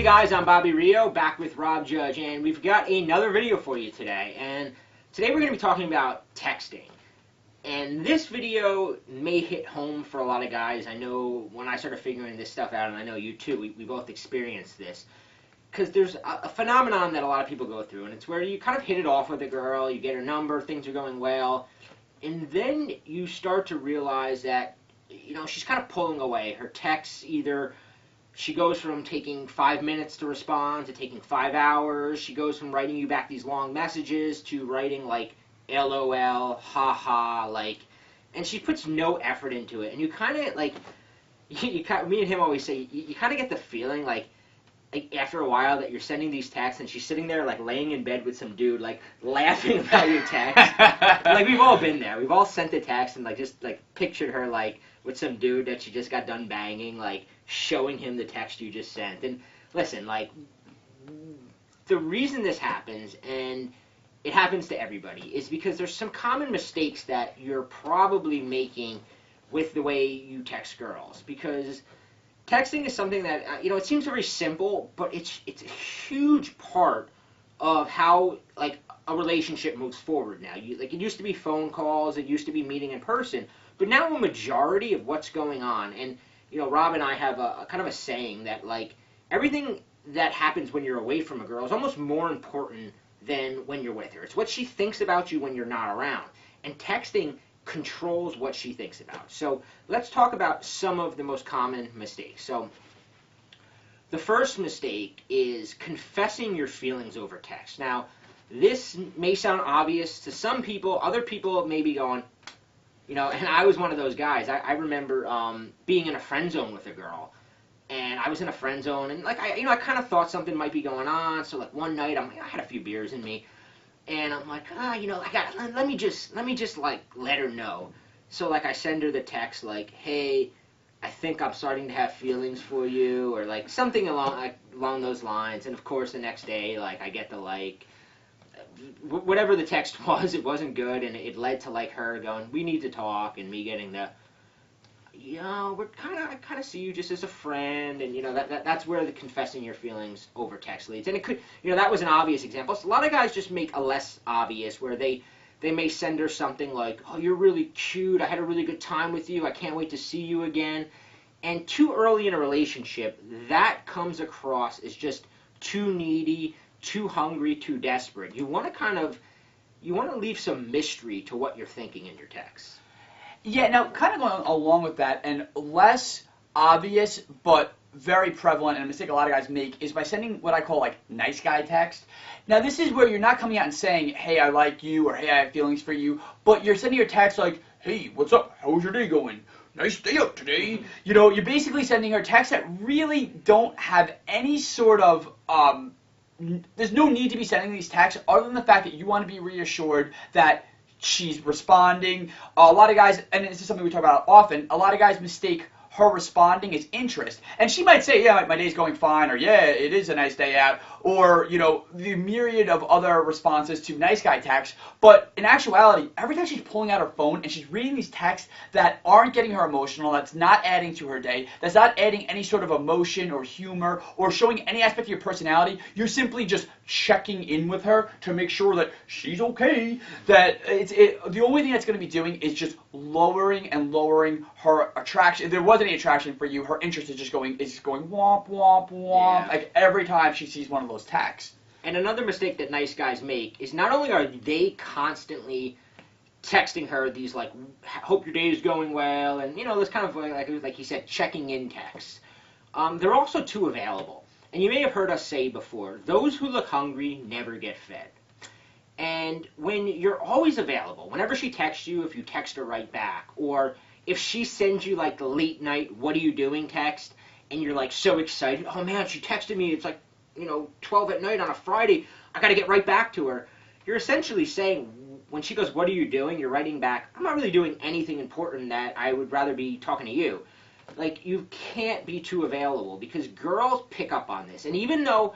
guys, I'm Bobby Rio, back with Rob Judge, and we've got another video for you today. And today we're going to be talking about texting. And this video may hit home for a lot of guys. I know when I started figuring this stuff out, and I know you too, we both experienced this. Because there's a phenomenon that a lot of people go through, and it's where you kind of hit it off with a girl, you get her number, things are going well, and then you start to realize that, she's kind of pulling away. Her texts either... She goes from taking 5 minutes to respond to taking 5 hours. She goes from writing you back these long messages to writing like LOL, haha, and she puts no effort into it. And you kind of me and him always say, you kind of get the feeling like after a while that you're sending these texts and she's sitting there like laying in bed with some dude like laughing about your text. Like we've all been there. We've all sent a text and just pictured her like with some dude that she just got done banging, showing him the text you just sent. And listen, the reason this happens, and it happens to everybody, is because there's some common mistakes that you're probably making with the way you text girls. Because texting is something that, it seems very simple, but it's a huge part of how, a relationship moves forward now. It used to be phone calls, it used to be meeting in person, but now a majority of what's going on, and, Rob and I have a kind of a saying that, everything that happens when you're away from a girl is almost more important than when you're with her. It's what she thinks about you when you're not around. And texting controls what she thinks about. So let's talk about some of the most common mistakes. So the first mistake is confessing your feelings over text. Now, this may sound obvious to some people. Other people may be going, and I was one of those guys. I remember being in a friend zone with a girl, and I was in a friend zone, and I kind of thought something might be going on. So one night, I had a few beers in me, and I'm like, let me just let her know. So I send her the text hey, I think I'm starting to have feelings for you, or something along those lines. And of course, the next day, I get the whatever the text was, it wasn't good, and it led to her going, we need to talk, and me getting the, I kind of see you just as a friend, and that's where the confessing your feelings over text leads. And it could, that was an obvious example. So a lot of guys just make a less obvious, where they may send her something like, oh, you're really cute, I had a really good time with you, I can't wait to see you again. And too early in a relationship, that comes across as just too needy, too hungry, too desperate. You want to leave some mystery to what you're thinking in your text. Yeah, now kind of going along with that, and less obvious but very prevalent, and a mistake a lot of guys make, is by sending what I call nice guy text. Now this is where you're not coming out and saying, hey, I like you, or hey, I have feelings for you, but you're sending your text hey, what's up, how's your day going? Nice day out today. You're basically sending her texts that really don't have any sort of there's no need to be sending these texts other than the fact that you want to be reassured that she's responding. A lot of guys, and this is something we talk about often, a lot of guys mistake her responding as interest. And she might say, yeah, my day's going fine, or yeah, it is a nice day out, or, the myriad of other responses to nice guy texts. But in actuality, every time she's pulling out her phone and she's reading these texts that aren't getting her emotional, that's not adding to her day, that's not adding any sort of emotion or humor or showing any aspect of your personality, you're simply just checking in with her to make sure that she's okay, that the only thing that's going to be doing is just lowering and lowering her attraction. If there was any attraction for you, her interest is just going womp, womp, womp, yeah. Every time she sees one of those texts. And another mistake that nice guys make is not only are they constantly texting her these hope your day is going well, and this kind of like he said, checking in texts. They're also too available. And you may have heard us say before, those who look hungry never get fed. And when you're always available, whenever she texts you, if you text her right back, or if she sends you the late night, what are you doing text, and you're so excited, oh man, she texted me, it's 12 at night on a Friday, I gotta get right back to her. You're essentially saying, when she goes, what are you doing? You're writing back, I'm not really doing anything important, that I would rather be talking to you. You can't be too available, because girls pick up on this. And even though,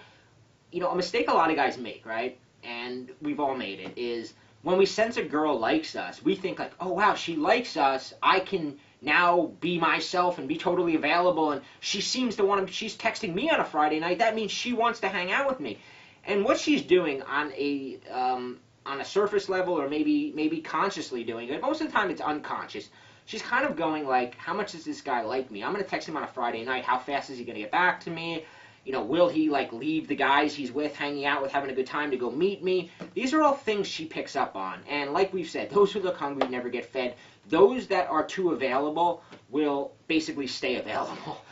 a mistake a lot of guys make, right, and we've all made it, is when we sense a girl likes us, we think like, oh wow, she likes us. I can now be myself and be totally available, and she seems to want to, she's texting me on a Friday night. That means she wants to hang out with me. And what she's doing on a surface level, or maybe consciously doing it, most of the time it's unconscious. She's kind of going like, how much does this guy like me? I'm going to text him on a Friday night. How fast is he going to get back to me? You know, will he like leave the guys he's with, hanging out with, having a good time to go meet me? These are all things she picks up on. And like we've said, those who look hungry never get fed. Those that are too available will basically stay available.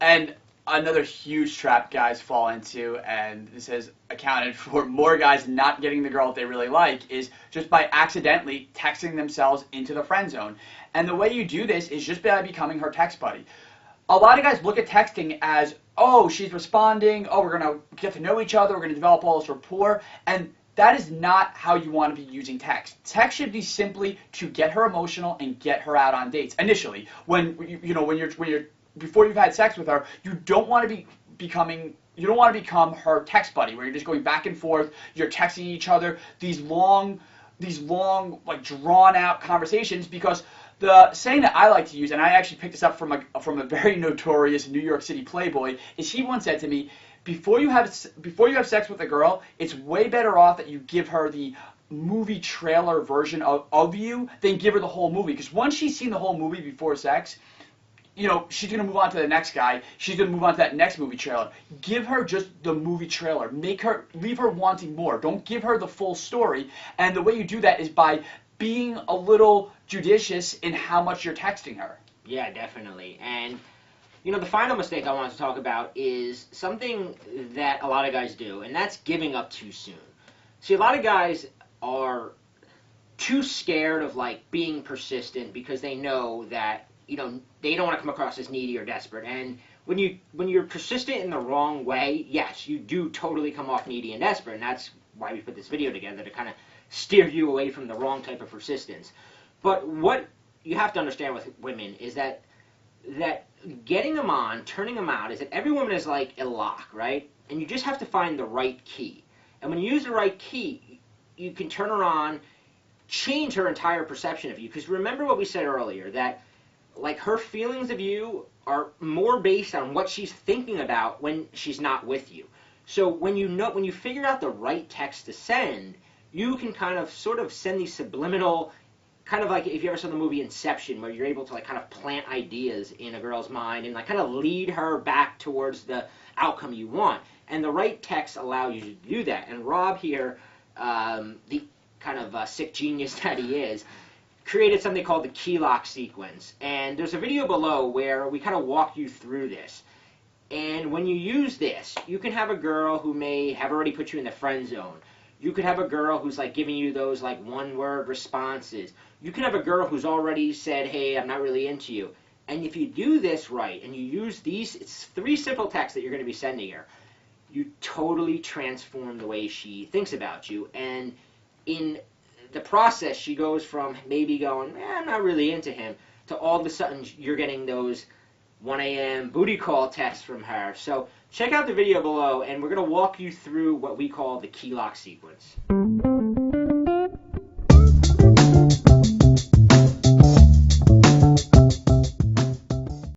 And another huge trap guys fall into, and this has accounted for more guys not getting the girl that they really like, is just by accidentally texting themselves into the friend zone. And the way you do this is just by becoming her text buddy. A lot of guys look at texting as, oh, she's responding, oh, we're going to get to know each other, we're going to develop all this rapport, and that is not how you want to be using text. Text should be simply to get her emotional and get her out on dates. Initially, when you're before you've had sex with her, you don't want to become her text buddy, where you're just going back and forth, you're texting each other these long like drawn out conversations, because the saying that I like to use, and I actually picked this up from a very notorious New York City playboy, is he once said to me, before you have sex with a girl, it's way better off that you give her the movie trailer version of you than give her the whole movie. Because once she's seen the whole movie before sex, you know, she's going to move on to the next guy. She's going to move on to that next movie trailer. Give her just the movie trailer. Leave her wanting more. Don't give her the full story. And the way you do that is by being a little judicious in how much you're texting her. Yeah, definitely. And you know, the final mistake I wanted to talk about is something that a lot of guys do, and that's giving up too soon. See, a lot of guys are too scared of like being persistent because they know that, you know, they don't want to come across as needy or desperate. And when you're persistent in the wrong way, yes, you do totally come off needy and desperate, and that's why we put this video together, to kind of steer you away from the wrong type of persistence. But what you have to understand with women is that getting them on, turning them out, is that every woman is like a lock, right? And you just have to find the right key. And when you use the right key, you can turn her on, change her entire perception of you. Because remember what we said earlier, that like her feelings of you are more based on what she's thinking about when she's not with you. So when you figure out the right text to send, you can kind of sort of send these subliminal, kind of like if you ever saw the movie Inception, where you're able to like kind of plant ideas in a girl's mind and like kind of lead her back towards the outcome you want. And the right text allow you to do that. And Rob here, the kind of sick genius that he is, created something called the key lock sequence. And there's a video below where we kind of walk you through this. And when you use this, you can have a girl who may have already put you in the friend zone. You could have a girl who's like giving you those like one-word responses. You can have a girl who's already said, hey, I'm not really into you. And if you do this right, and you use these, it's 3 simple texts that you're going to be sending her, you totally transform the way she thinks about you. And in the process, she goes from maybe going, I'm not really into him, to all of a sudden you're getting those 1 a.m. booty call texts from her. So check out the video below, and we're going to walk you through what we call the key lock sequence.